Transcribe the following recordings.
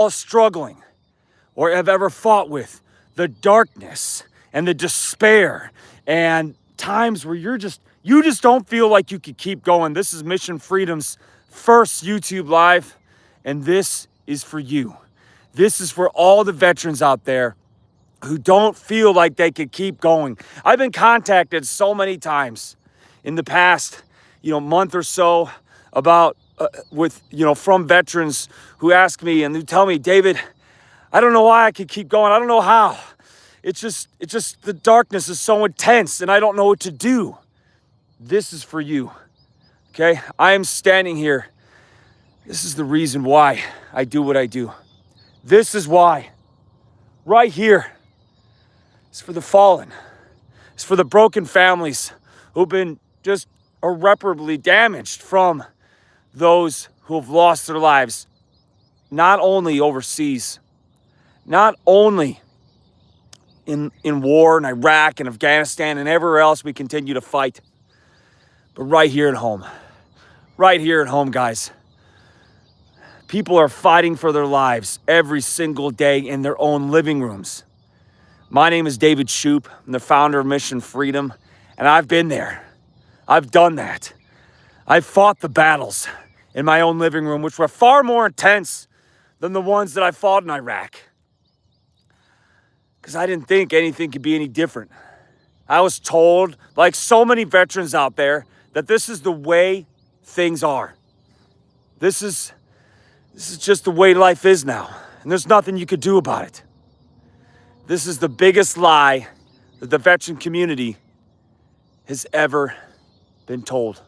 all struggling or have ever fought with the darkness and the despair and times where you just don't feel like you could keep going. This is Mission Freedom's first YouTube Live, and this is for you. This is for all the veterans out there who don't feel like they could keep going. I've been contacted so many times in the past, month or so about from veterans who ask me and who tell me, David, I don't know why I could keep going. I don't know how. It's just the darkness is so intense and I don't know what to do. This is for you, okay? I am standing here. This is the reason why I do what I do. This is why. Right here. It's for the fallen. It's for the broken families who've been just irreparably damaged from those who have lost their lives, not only overseas, not only in war in Iraq and Afghanistan and everywhere else we continue to fight, but right here at home. Right here at home, guys. People are fighting for their lives every single day in their own living rooms. My name is David Shoup. I'm the founder of Mission Freedom, and I've been there. I've done that. I've fought the battles in my own living room, which were far more intense than the ones that I fought in Iraq. Because I didn't think anything could be any different. I was told, like so many veterans out there, that this is the way things are. This is just the way life is now, and there's nothing you could do about it. This is the biggest lie that the veteran community has ever been told.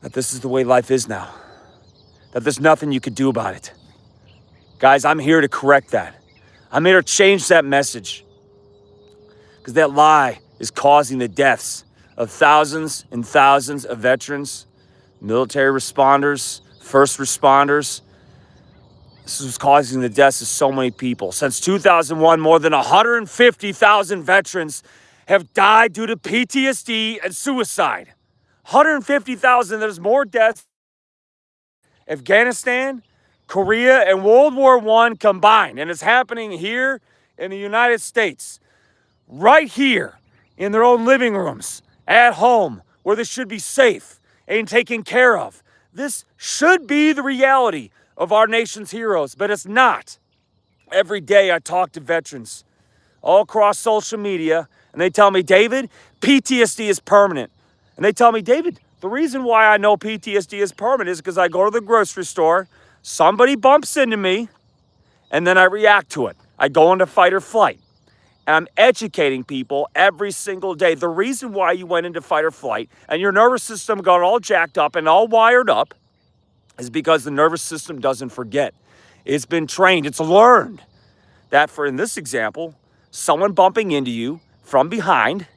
That this is the way life is now. That there's nothing you could do about it. Guys, I'm here to correct that. I'm here to change that message. Because that lie is causing the deaths of thousands and thousands of veterans, military responders, first responders. This is causing the deaths of so many people. Since 2001, more than 150,000 veterans have died due to PTSD and suicide. 150,000, there's more deaths in Afghanistan, Korea, and World War I combined. And it's happening here in the United States, right here in their own living rooms, at home, where they should be safe and taken care of. This should be the reality of our nation's heroes, but it's not. Every day I talk to veterans all across social media, and they tell me, David, PTSD is permanent. And they tell me, David, the reason why I know PTSD is permanent is because I go to the grocery store, somebody bumps into me, and then I react to it. I go into fight or flight. And I'm educating people every single day. The reason why you went into fight or flight and your nervous system got all jacked up and all wired up is because the nervous system doesn't forget. It's been trained. It's learned that in this example, someone bumping into you from behind,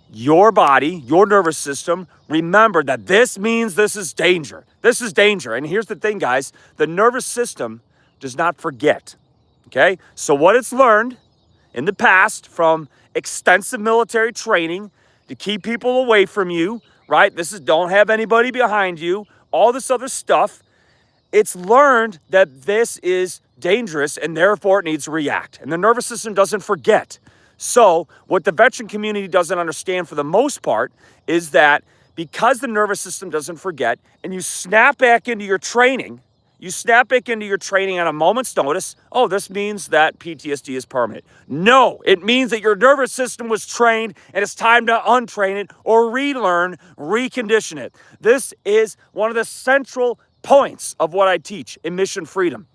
your body, your nervous system, remember that this means this is danger. This is danger. And here's the thing, guys. The nervous system does not forget, okay? So what it's learned in the past from extensive military training to keep people away from you, right? This is don't have anybody behind you, all this other stuff. It's learned that this is dangerous and therefore it needs to react. And the nervous system doesn't forget. So what the veteran community doesn't understand for the most part is that because the nervous system doesn't forget and you snap back into your training, at a moment's notice, oh, this means that PTSD is permanent. No, it means that your nervous system was trained and it's time to untrain it or relearn, recondition it. This is one of the central points of what I teach in Mission Freedom.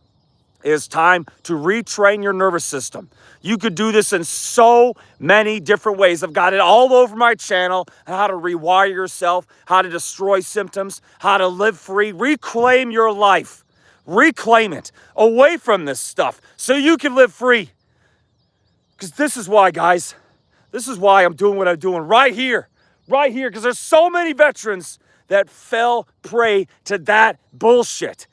It is time to retrain your nervous system. You could do this in so many different ways. I've got it all over my channel, how to rewire yourself, how to destroy symptoms, how to live free, reclaim your life. Reclaim it away from this stuff so you can live free. Because this is why, guys, this is why I'm doing what I'm doing right here, because there's so many veterans that fell prey to that bullshit.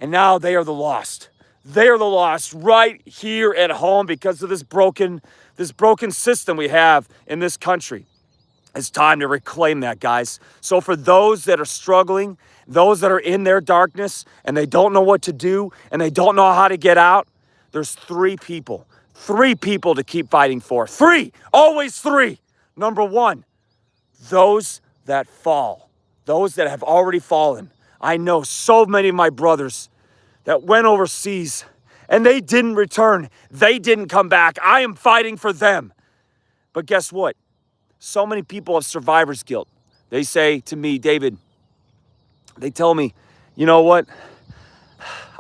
And now they are the lost. They are the lost right here at home because of this broken system we have in this country. It's time to reclaim that, guys. So for those that are struggling, those that are in their darkness and they don't know what to do and they don't know how to get out, there's three people to keep fighting for. Three, always three. Number one, those that fall, those that have already fallen. I know so many of my brothers that went overseas and they didn't return. They didn't come back. I am fighting for them. But guess what? So many people have survivor's guilt. They say to me, David, they tell me, you know what?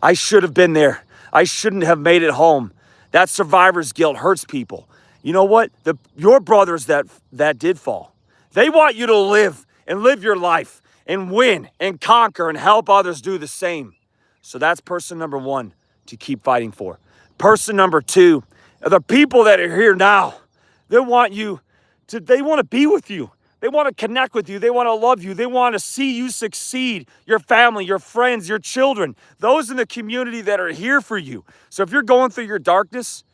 I should have been there. I shouldn't have made it home. That survivor's guilt hurts people. You know what? Your brothers that did fall, they want you to live and live your life and win and conquer and help others do the same. So that's person number one to keep fighting for. Person number two are the people that are here now. They want to be with you. They want to connect with you. They want to love you. They want to see you succeed, your family, your friends, your children, those in the community that are here for you. So if you're going through your darkness,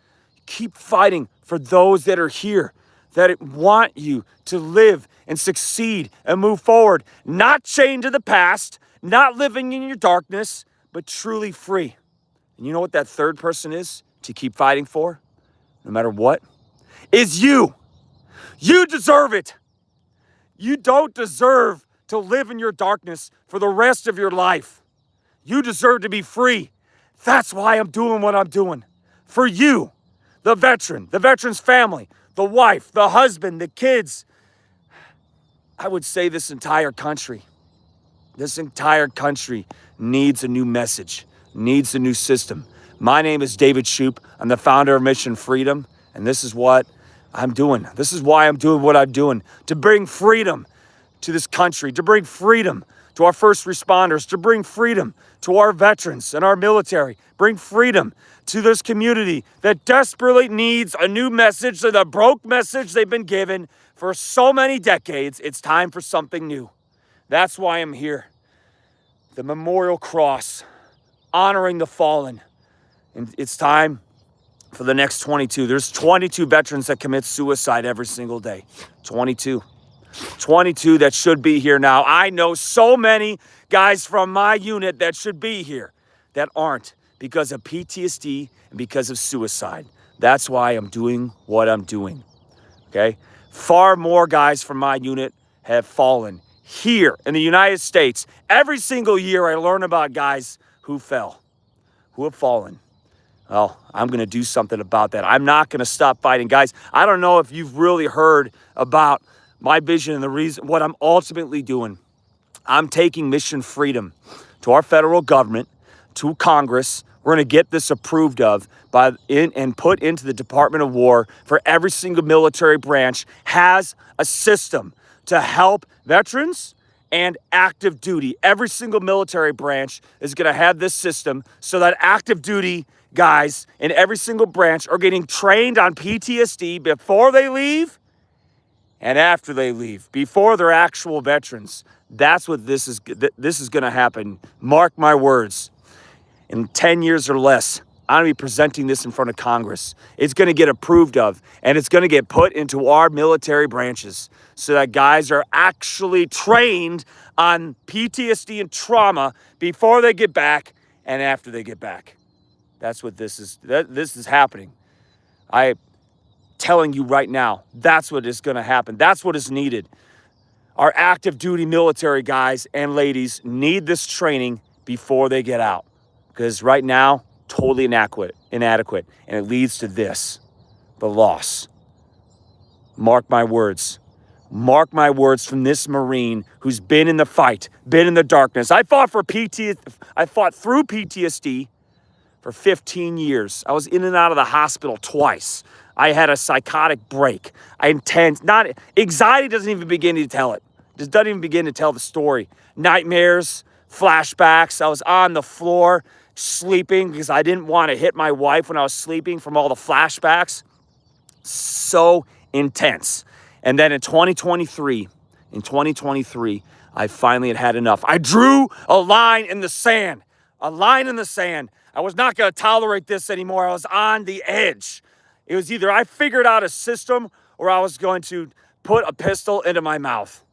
keep fighting for those that are here, that want you to live and succeed and move forward, not chained to the past, not living in your darkness, but truly free. And you know what that third person is to keep fighting for, no matter what? Is you. You deserve it. You don't deserve to live in your darkness for the rest of your life. You deserve to be free. That's why I'm doing what I'm doing. For you, the veteran's family, the wife, the husband, the kids. I would say this entire country needs a new message, needs a new system. My name is David Shoup. I'm the founder of Mission Freedom, and this is what I'm doing. This is why I'm doing what I'm doing, to bring freedom to this country, to bring freedom to our first responders, to bring freedom to our veterans and our military, bring freedom to this community that desperately needs a new message, the broke message they've been given for so many decades. It's time for something new. That's why I'm here. The memorial cross, honoring the fallen. And it's time for the next 22. There's 22 veterans that commit suicide every single day. 22 that should be here now. I know so many guys from my unit that should be here that aren't because of PTSD and because of suicide. That's why I'm doing what I'm doing, okay? Far more guys from my unit have fallen here in the United States. Every single year I learn about guys who fell, who have fallen. Well, I'm going to do something about that. I'm not going to stop fighting. Guys, I don't know if you've really heard about my vision and the reason what I'm ultimately doing. I'm taking Mission Freedom to our federal government, to Congress. We're going to get this approved of and put into the Department of War for every single military branch has a system to help veterans and active duty. Every single military branch is going to have this system so that active duty guys in every single branch are getting trained on PTSD before they leave and after they leave, before they're actual veterans. That's what this is going to happen. Mark my words. In 10 years or less, I'm going to be presenting this in front of Congress. It's going to get approved of, and it's going to get put into our military branches so that guys are actually trained on PTSD and trauma before they get back and after they get back. That's what this is happening. I'm telling you right now, that's what is going to happen. That's what is needed. Our active duty military guys and ladies need this training before they get out. Because right now, totally inadequate, and it leads to this, the loss. Mark my words. Mark my words from this Marine who's been in the fight, been in the darkness. I fought through PTSD for 15 years. I was in and out of the hospital twice. I had a psychotic break. Anxiety doesn't even begin to tell it. Just doesn't even begin to tell the story. Nightmares, flashbacks. I was on the floor sleeping because I didn't want to hit my wife when I was sleeping from all the flashbacks. So intense. And then in 2023, I finally had enough. I drew a line in the sand. A line in the sand. I was not going to tolerate this anymore. I was on the edge. It was either I figured out a system or I was going to put a pistol into my mouth.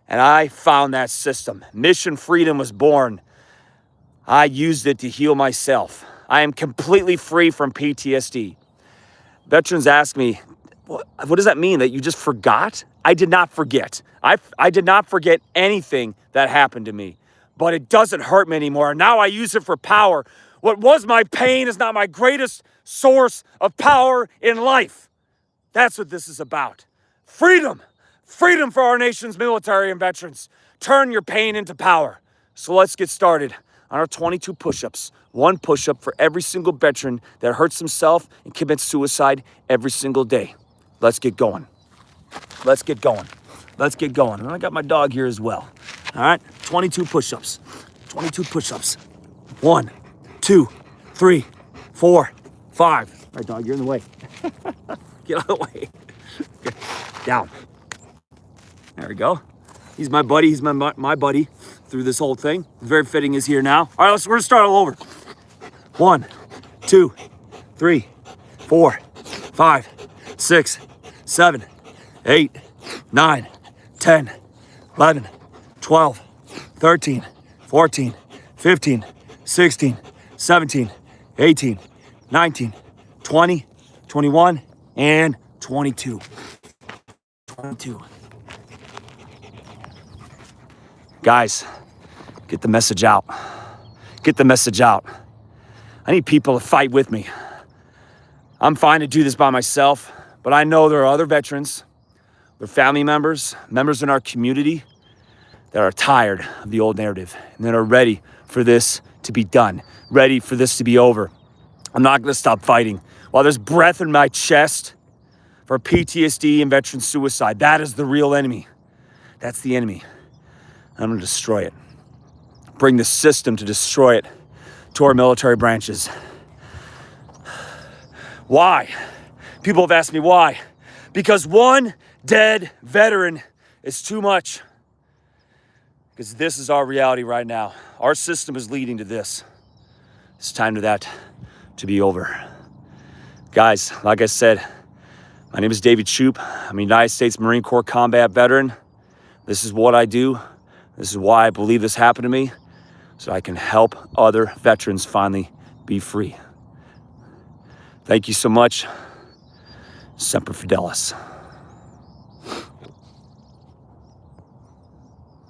And I found that system. Mission Freedom was born. I used it to heal myself. I am completely free from PTSD. Veterans ask me, what does that mean, that you just forgot? I did not forget. I did not forget anything that happened to me, but it doesn't hurt me anymore. Now I use it for power. What was my pain is not my greatest source of power in life. That's what this is about. Freedom. Freedom for our nation's military and veterans. Turn your pain into power. So let's get started on our 22 push-ups. One push-up for every single veteran that hurts himself and commits suicide every single day. Let's get going. Let's get going. Let's get going. And I got my dog here as well. All right, 22 push-ups. 22 push-ups. 1, 2, 3, 4, 5. All right, dog, you're in the way. Get out of the way. Down. There we go. He's my buddy. He's my buddy through this whole thing. Very fitting he's here now. All right, we're gonna start all over. 1, 2, 3, 4, 5, 6, 7, 8, 9, 10, 11, 12, 13, 14, 15, 16, 17, 18, 19, 20, 21, and 22. 22. Guys, get the message out. Get the message out. I need people to fight with me. I'm fine to do this by myself, but I know there are other veterans, their family members, members in our community that are tired of the old narrative and that are ready for this to be done, ready for this to be over. I'm not gonna stop fighting. While there's breath in my chest for PTSD and veteran suicide, that is the real enemy. That's the enemy. I'm gonna destroy it. Bring the system to destroy it to our military branches. Why? People have asked me why. Because one dead veteran is too much. Because this is our reality right now. Our system is leading to this. It's time for that to be over. Guys, like I said, my name is David Shoup. I'm a United States Marine Corps combat veteran. This is what I do. This is why I believe this happened to me, so I can help other veterans finally be free. Thank you so much. Semper Fidelis.